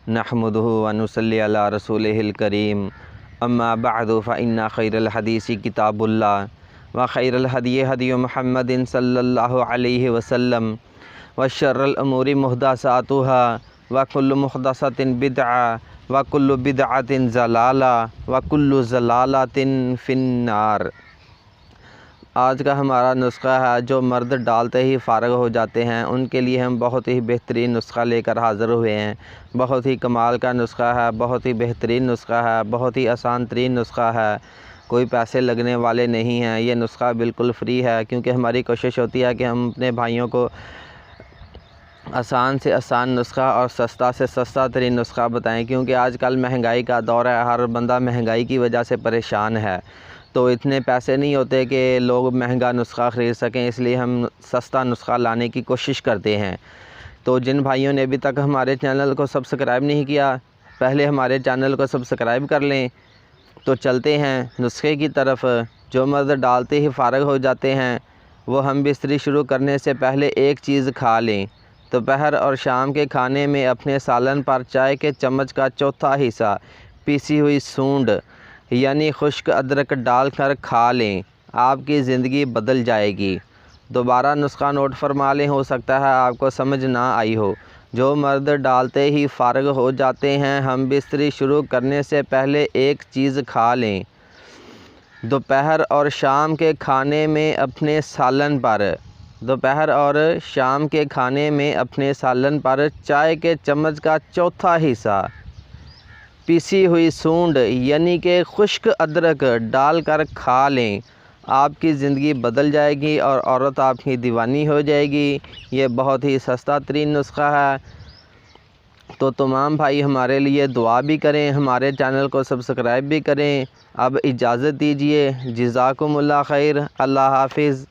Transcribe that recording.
نحمدہ ونصلی علی رسولہ الکریم اما بعد فإن خیر الحدیث کتاب اللہ وخیر الہدی ہدی محمد صلی اللہ علیہ وسلم وشر الامور محدثاتها وکل محدثۃ بدعہ وکل بدعۃ ضلالہ وکل ضلالۃ فی النار۔ آج کا ہمارا نسخہ ہے جو مرد ڈالتے ہی فارغ ہو جاتے ہیں، ان کے لیے ہم بہت ہی بہترین نسخہ لے کر حاضر ہوئے ہیں۔ بہت ہی کمال کا نسخہ ہے، بہت ہی بہترین نسخہ ہے، بہت ہی آسان ترین نسخہ ہے، کوئی پیسے لگنے والے نہیں ہیں۔ یہ نسخہ بالکل فری ہے، کیونکہ ہماری کوشش ہوتی ہے کہ ہم اپنے بھائیوں کو آسان سے آسان نسخہ اور سستا سے سستا ترین نسخہ بتائیں، کیونکہ آج کل مہنگائی کا دور ہے، ہر بندہ مہنگائی کی وجہ سے پریشان ہے، تو اتنے پیسے نہیں ہوتے کہ لوگ مہنگا نسخہ خرید سکیں، اس لیے ہم سستا نسخہ لانے کی کوشش کرتے ہیں۔ تو جن بھائیوں نے ابھی تک ہمارے چینل کو سبسکرائب نہیں کیا، پہلے ہمارے چینل کو سبسکرائب کر لیں۔ تو چلتے ہیں نسخے کی طرف۔ جو مرد ڈالتے ہی فارغ ہو جاتے ہیں وہ ہم بستری شروع کرنے سے پہلے ایک چیز کھا لیں۔ دوپہر اور شام کے کھانے میں اپنے سالن پر چائے کے چمچ کا چوتھا حصہ پیسی ہوئی سونڈ یعنی خشک ادرک ڈال کر کھا لیں، آپ کی زندگی بدل جائے گی۔ دوبارہ نسخہ نوٹ فرما لیں، ہو سکتا ہے آپ کو سمجھ نہ آئی ہو۔ جو مرد ڈالتے ہی فارغ ہو جاتے ہیں ہم بستری شروع کرنے سے پہلے ایک چیز کھا لیں۔ دوپہر اور شام کے کھانے میں اپنے سالن پر چائے کے چمچ کا چوتھا حصہ پیسی ہوئی سونڈ یعنی کہ خشک ادرک ڈال کر کھا لیں، آپ کی زندگی بدل جائے گی اور عورت آپ کی دیوانی ہو جائے گی۔ یہ بہت ہی سستا ترین نسخہ ہے، تو تمام بھائی ہمارے لیے دعا بھی کریں، ہمارے چینل کو سبسکرائب بھی کریں۔ اب اجازت دیجیے، جزاکم اللہ خیر، اللہ حافظ۔